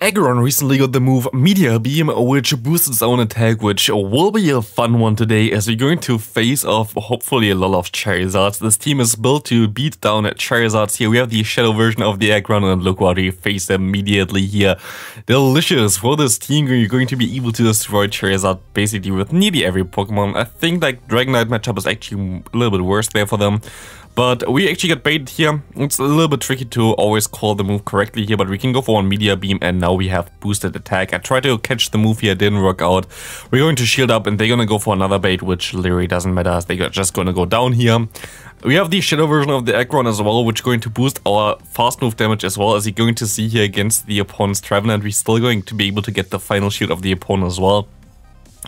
Aggron recently got the move Meteor Beam, which boosts its own attack, which will be a fun one today as we're going to face off hopefully a lot of Charizards. This team is built to beat down Charizards here. We have the Shadow version of the Aggron and look what we face immediately here. Delicious for this team. You're going to be able to destroy Charizard basically with nearly every Pokemon. I think like Dragonite matchup is actually a little bit worse there for them. But we actually got baited here. It's a little bit tricky to always call the move correctly here, but we can go for one Meteor Beam and now we have boosted attack. I tried to catch the move here, didn't work out. We're going to shield up and they're going to go for another bait, which literally doesn't matter as they're just going to go down here. We have the Shadow version of the Aggron as well, which is going to boost our fast move damage as well, as you're going to see here against the opponent's Trevenant. We're still going to be able to get the final shield of the opponent as well.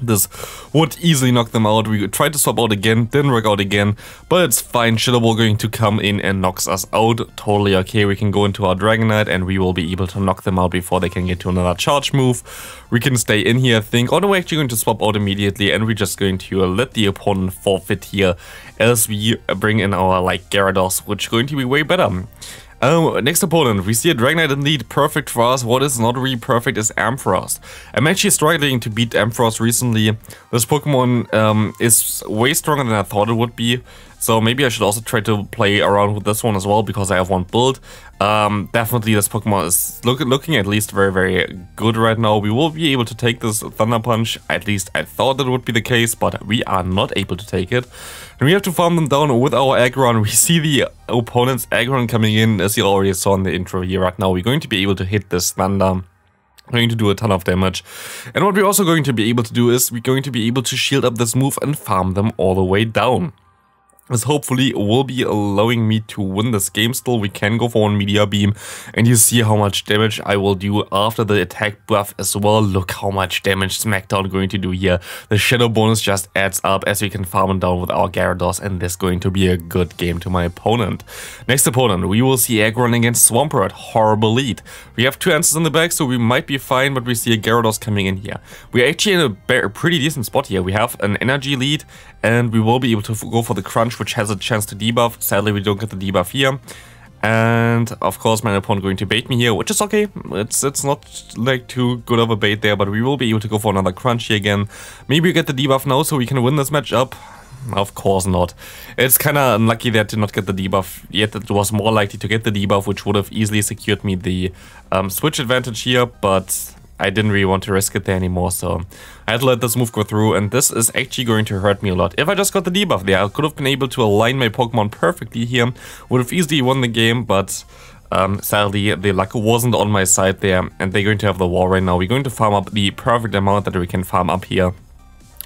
This would easily knock them out. We tried to swap out again, didn't work out again, but it's fine. Shadow Ball going to come in and knocks us out. Totally okay. We can go into our Dragonite and we will be able to knock them out before they can get to another charge move. We can stay in here, I think. Oh no, we're actually going to swap out immediately and we're just going to let the opponent forfeit here as we bring in our Gyarados, which is going to be way better. Next opponent, we see a Dragonite indeed, perfect for us. What is not really perfect is Ampharos. I'm actually struggling to beat Ampharos recently. This Pokemon is way stronger than I thought it would be. So maybe I should also try to play around with this one as well because I have one build. Definitely this Pokemon is looking at least very, very good right now. We will be able to take this Thunder Punch. At least I thought that would be the case, but we are not able to take it. And we have to farm them down with our Aggron. We see the opponent's Aggron coming in, as you already saw in the intro here right now. We're going to be able to hit this Thunder. We're going to do a ton of damage. And what we're also going to be able to do is we're going to be able to shield up this move and farm them all the way down. This hopefully will be allowing me to win this game still. We can go for one Meteor Beam and you see how much damage I will do after the attack buff as well. Look how much damage Smackdown going to do here. The Shadow bonus just adds up as we can farm him down with our Gyarados, and this is going to be a good game to my opponent. Next opponent, we will see Aggron against Swampert. Horrible lead. We have two answers in the back, so we might be fine, but we see a Gyarados coming in here. We're actually in a pretty decent spot here. We have an energy lead and we will be able to go for the Crunch, which has a chance to debuff. Sadly, we don't get the debuff here. And of course, my opponent going to bait me here, which is okay. It's not like too good of a bait there, but we will be able to go for another Crunch here again. Maybe we get the debuff now so we can win this matchup. Of course not. It's kind of unlucky there to not get the debuff, yet it was more likely to get the debuff, which would have easily secured me the switch advantage here, but I didn't really want to risk it there anymore, so I had to let this move go through, and this is actually going to hurt me a lot. If I just got the debuff there, I could have been able to align my Pokemon perfectly here, would have easily won the game, but sadly the luck wasn't on my side there, and they're going to have the wall right now. We're going to farm up the perfect amount that we can farm up here.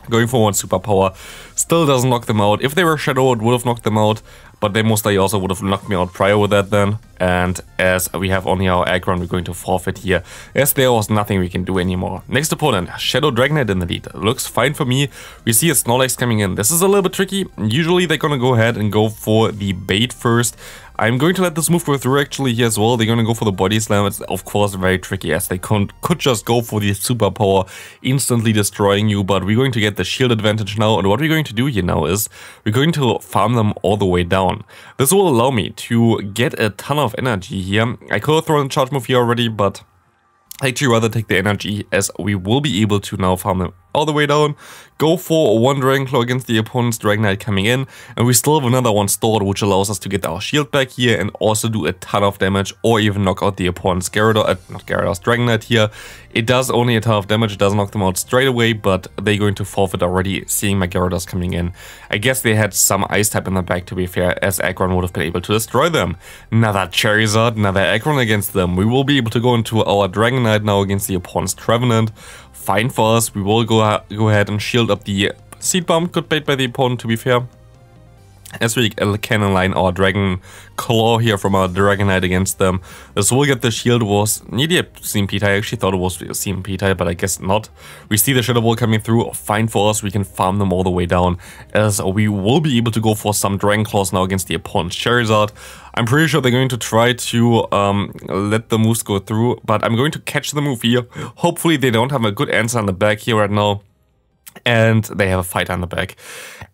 Going for one superpower still doesn't knock them out. If they were Shadow, it would have knocked them out, but they most likely also would have knocked me out prior with that then. And as we have only our Aggron, we're going to forfeit here, as there was nothing we can do anymore. Next opponent, Shadow Dragonite in the lead. Looks fine for me. We see a Snorlax coming in. This is a little bit tricky. Usually they're gonna go ahead and go for the bait first. I'm going to let this move go through actually here as well. They're going to go for the Body Slam. It's of course very tricky as they could just go for the superpower, instantly destroying you. But we're going to get the shield advantage now. And what we're going to do here now is we're going to farm them all the way down. This will allow me to get a ton of energy here. I could have thrown a charge move here already, but I actually rather take the energy as we will be able to now farm them all the way down, go for one Dragon Claw against the opponent's Dragonite coming in, and we still have another one stored, which allows us to get our shield back here and also do a ton of damage or even knock out the opponent's Dragonite here. It does only a ton of damage, it doesn't knock them out straight away, but they're going to forfeit already seeing my Gyarados coming in. I guess they had some Ice type in the back to be fair, as Aggron would have been able to destroy them. Another Charizard, another Aggron against them. We will be able to go into our Dragonite now against the opponent's Trevenant. Fine for us, we will go ahead and shield up the Seed Bomb, good bait by the opponent to be fair. As we can align our Dragon Claw here from our Dragonite against them. This will get the shield, was nearly a CMP tie. I actually thought it was a CMP tie, but I guess not. We see the Shadow Ball coming through, fine for us, we can farm them all the way down. As we will be able to go for some Dragon Claws now against the opponent's Charizard. I'm pretty sure they're going to try to let the moves go through, but I'm going to catch the move here. Hopefully they don't have a good answer on the back here right now. And they have a fight on the back.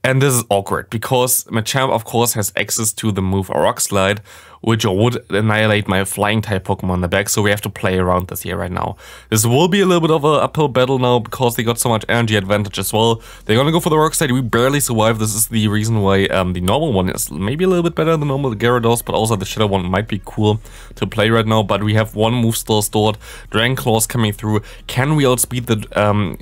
And this is awkward because Machamp, of course, has access to the move Rock Slide, which would annihilate my flying type Pokemon in the back, so we have to play around this here right now. This will be a little bit of an uphill battle now, because they got so much energy advantage as well. They're gonna go for the Rock Slide. We barely survived. This is the reason why the normal one is maybe a little bit better than normal Gyarados, but also the Shadow one might be cool to play right now. But we have one move still stored. Dragon Claws coming through. Can we outspeed the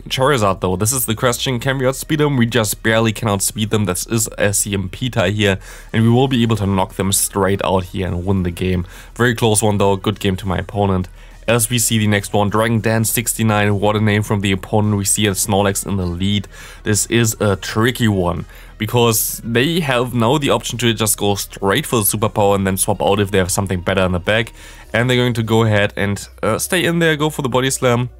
Charizard though? This is the question. Can we outspeed them? We just barely can outspeed them. This is a CMP tie here, and we will be able to knock them straight out here and win the game. Very close one though. Good game to my opponent. As we see the next one, Dragon Dance 69, what a name from the opponent. We see a Snorlax in the lead. This is a tricky one, because they have now the option to just go straight for the superpower and then swap out if they have something better in the back. And they're going to go ahead and stay in there, go for the Body Slam.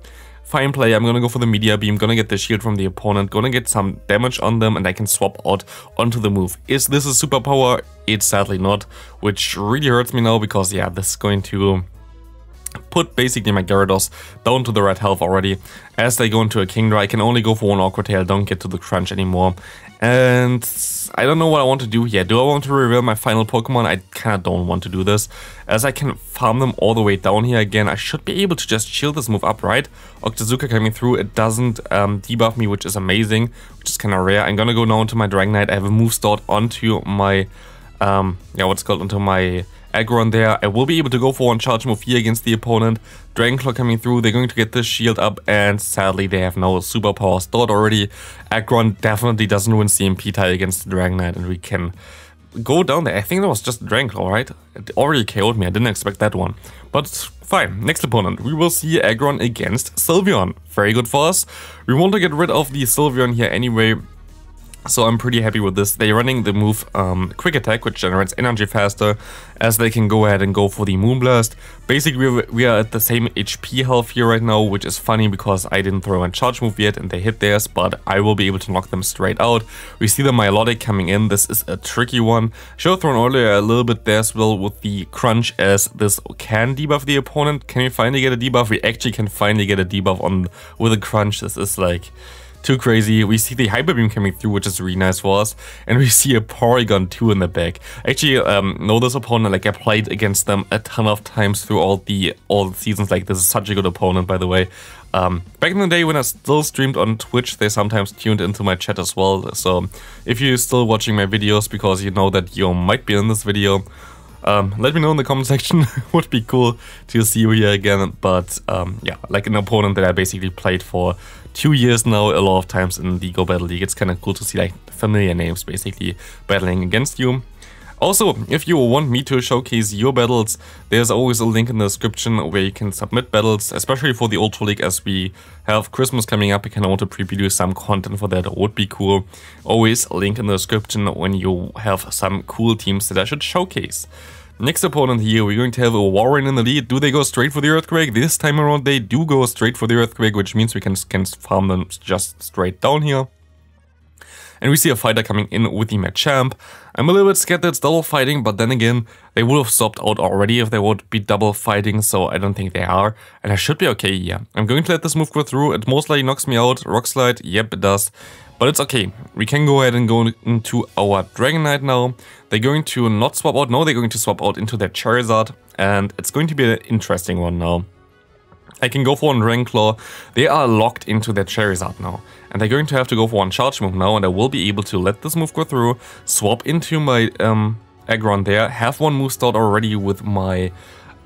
Fine play, I'm gonna go for the Meteor Beam, gonna get the shield from the opponent, gonna get some damage on them, and I can swap out onto the move. Is this a superpower? It's sadly not, which really hurts me now, because yeah, this is going to put basically my Gyarados down to the red health already. As they go into a Kingdra, I can only go for one Awkward Tail, don't get to the crunch anymore. And I don't know what I want to do here. Do I want to reveal my final Pokemon? I kinda don't want to do this, as I can farm them all the way down here again. I should be able to just shield this move up, right? Octazooka coming through, it doesn't debuff me, which is amazing, which is kinda rare. I'm gonna go now into my Dragonite. I have a move stored onto my, onto my Aggron there. I will be able to go for one charge move here against the opponent. Dragonclaw coming through, they're going to get this shield up, and sadly they have no superpower stored already. Aggron definitely doesn't win CMP tie against the Dragonite, and we can go down there. I think that was just Dragonclaw, right? It already KO'd me, I didn't expect that one. But fine, next opponent, we will see Aggron against Sylveon. Very good for us. We want to get rid of the Sylveon here anyway, so I'm pretty happy with this. They're running the move Quick Attack, which generates energy faster, as they can go ahead and go for the Moonblast. Basically, we are at the same HP health here right now, which is funny because I didn't throw a charge move yet and they hit theirs, but I will be able to knock them straight out. We see the Milotic coming in. This is a tricky one. Should have thrown earlier a little bit there as well with the Crunch, as this can debuff the opponent. Can we finally get a debuff? We actually can finally get a debuff on with a Crunch. This is like too crazy. We see the Hyper Beam coming through, which is really nice for us, and we see a Porygon 2 in the back. Actually, know this opponent, like I played against them a ton of times through all the seasons. Like, this is such a good opponent, by the way. Back in the day when I still streamed on Twitch, they sometimes tuned into my chat as well. So if you're still watching my videos because you know that you might be in this video, let me know in the comment section. Would be cool to see you here again. But yeah, like an opponent that I basically played for 2 years now, a lot of times in the Go Battle League. It's kind of cool to see like familiar names basically battling against you. Also, if you want me to showcase your battles, there's always a link in the description where you can submit battles, especially for the Ultra League. As we have Christmas coming up, I can want to pre-produce some content for that. It would be cool. Always a link in the description when you have some cool teams that I should showcase. Next opponent here, we're going to have a Warren in the lead. Do they go straight for the Earthquake? This time around they do go straight for the Earthquake, which means we can farm them just straight down here. And we see a fighter coming in with the Machamp. I'm a little bit scared that it's double fighting, but then again, they would have stopped out already if they would be double fighting, so I don't think they are. And I should be okay here. I'm going to let this move go through. It most likely knocks me out. Rock Slide, yep it does. But it's okay. We can go ahead and go into our Dragonite now. They're going to not swap out. No, they're going to swap out into their Charizard. And it's going to be an interesting one now. I can go for one Dragonclaw. They are locked into their Charizard now. And they're going to have to go for one charge move now. And I will be able to let this move go through. Swap into my Aggron there. Have one move start already with my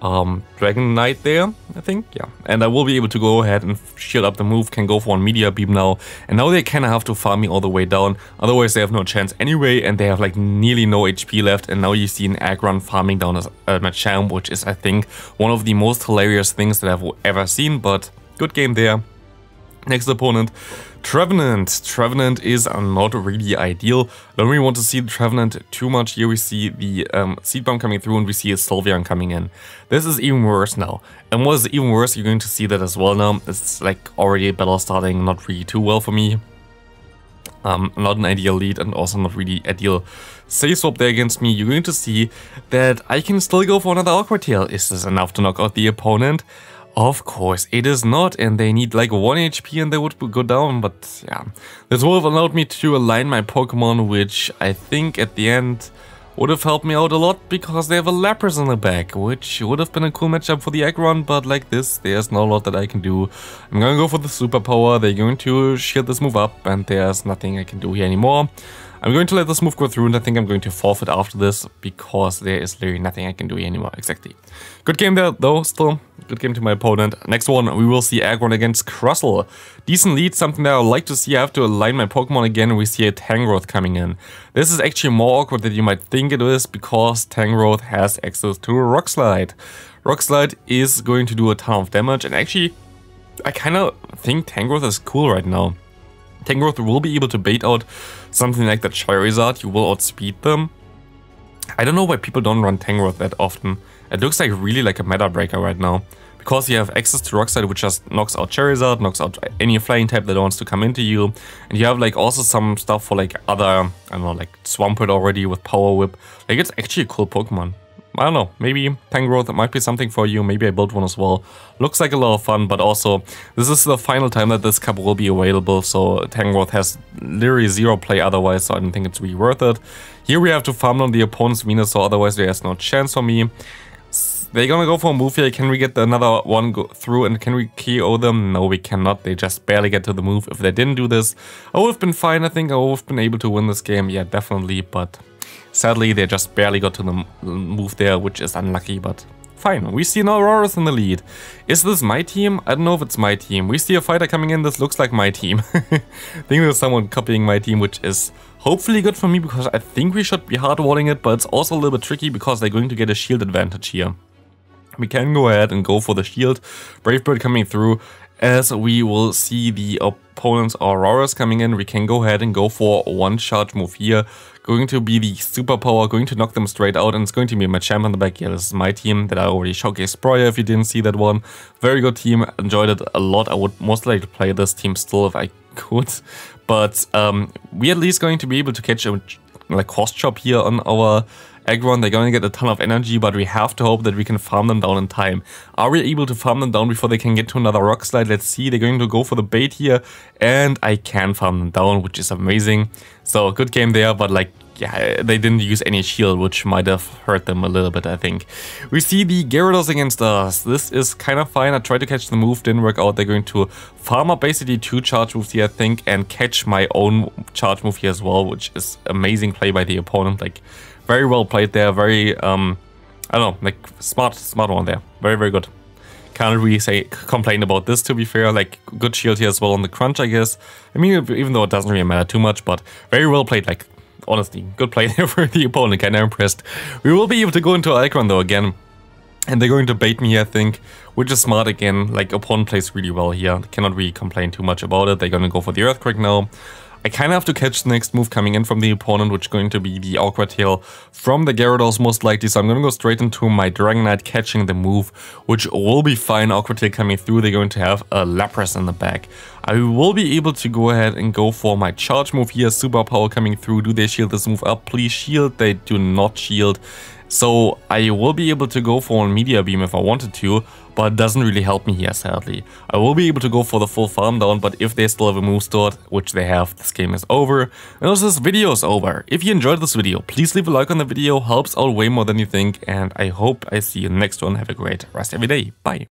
Dragonite there, I think, yeah. And I will be able to go ahead and shield up the move, can go for one Meteor Beam now. And now they kind of have to farm me all the way down, otherwise they have no chance anyway, and they have like nearly no HP left. And now you see an Aggron farming down as Machamp, which is, I think, one of the most hilarious things that I've ever seen, but good game there. Next opponent, Trevenant. Trevenant is not really ideal. Don't really want to see the Trevenant too much. Here we see the Seed Bomb coming through and we see a Sylveon coming in. This is even worse now. And what is even worse, you're going to see that as well now. It's like already a battle starting not really too well for me. Not an ideal lead and also not really ideal save swap there against me. You're going to see that I can still go for another Awkward Tail. Is this enough to knock out the opponent? Of course it is not, and they need like 1 HP and they would go down, but yeah. This would have allowed me to align my Pokemon, which I think at the end would have helped me out a lot because they have a Lapras in the back, which would have been a cool matchup for the Aggron, but like this, there's not a lot that I can do. I'm gonna go for the superpower, they're going to shield this move up, and there's nothing I can do here anymore. I'm going to let this move go through, and I think I'm going to forfeit after this, because there is literally nothing I can do here anymore. Exactly. Good game there, though, still. Good game to my opponent. Next one, we will see Aggron against Crustle. Decent lead, something that I would like to see. I have to align my Pokemon again, and we see a Tangrowth coming in. This is actually more awkward than you might think it is, because Tangrowth has access to Rock Slide. Rock Slide is going to do a ton of damage, and actually, I kind of think Tangrowth is cool right now. Tangrowth will be able to bait out something like the Charizard, you will outspeed them. I don't know why people don't run Tangrowth that often. It looks like really like a meta breaker right now. Because you have access to Rock Slide, which just knocks out Charizard, knocks out any flying type that wants to come into you. And you have like also some stuff for like other, I don't know, like Swampert already with Power Whip. Like it's actually a cool Pokemon. I don't know, maybe Tangrowth might be something for you, maybe I built one as well. Looks like a lot of fun, but also this is the final time that this cup will be available, so Tangrowth has literally zero play otherwise, so I don't think it's really worth it. Here we have to farm on the opponent's Venusaur, otherwise there's no chance for me. They're gonna go for a move here. Can we get another one go through, and can we KO them? No, we cannot. They just barely get to the move. If they didn't do this, I would have been fine. I think I would have been able to win this game. Yeah, definitely, but sadly, they just barely got to the move there, which is unlucky, but fine. We see an Aurora's in the lead. Is this my team? I don't know if it's my team. We see a fighter coming in. This looks like my team. I think there's someone copying my team, which is hopefully good for me, because I think we should be hardwalling it, but it's also a little bit tricky because they're going to get a shield advantage here. We can go ahead and go for the shield. Brave Bird coming through. As we will see the opponent's Auroras coming in, we can go ahead and go for one charge move here. Going to be the superpower, going to knock them straight out, and it's going to be my champ on the back. Yeah, this is my team that I already showcased prior if you didn't see that one. Very good team, enjoyed it a lot. I would most likely play this team still if I could. But we're at least going to be able to catch a like cost chop here on our Aggron. They're gonna get a ton of energy, but we have to hope that we can farm them down in time. Are we able to farm them down before they can get to another Rock Slide? Let's see. They're going to go for the bait here, and I can farm them down, which is amazing. So good game there, but like, yeah, they didn't use any shield, which might have hurt them a little bit, I think. We see the Gyarados against us. This is kind of fine. I tried to catch the move, didn't work out. They're going to farm up basically 2 charge moves here, I think, and catch my own charge move here as well, which is amazing play by the opponent. Like, very well played there. Very, I don't know, like smart one there. Very, very good. Can't really complain about this, to be fair. Like, good shield here as well on the crunch, I guess. I mean, even though it doesn't really matter too much, but very well played. Like, honestly, good play there for the opponent. Kinda impressed. We will be able to go into Aggron though again, and they're going to bait me here, I think, which is smart again. Like, opponent plays really well here. Cannot really complain too much about it. They're gonna go for the Earthquake now. I kind of have to catch the next move coming in from the opponent, which is going to be the Awkward Tail from the Gyarados most likely. So I'm going to go straight into my Dragonite catching the move, which will be fine. Awkward Tail coming through. They're going to have a Lapras in the back. I will be able to go ahead and go for my charge move here. Superpower coming through. Do they shield this move up? Please shield. They do not shield. So I will be able to go for a Meteor Beam if I wanted to, but it doesn't really help me here, sadly. I will be able to go for the full farm down, but if they still have a move stored, which they have, this game is over. And also this video is over. If you enjoyed this video, please leave a like on the video, helps out way more than you think, and I hope I see you in the next one. Have a great rest of your day. Bye.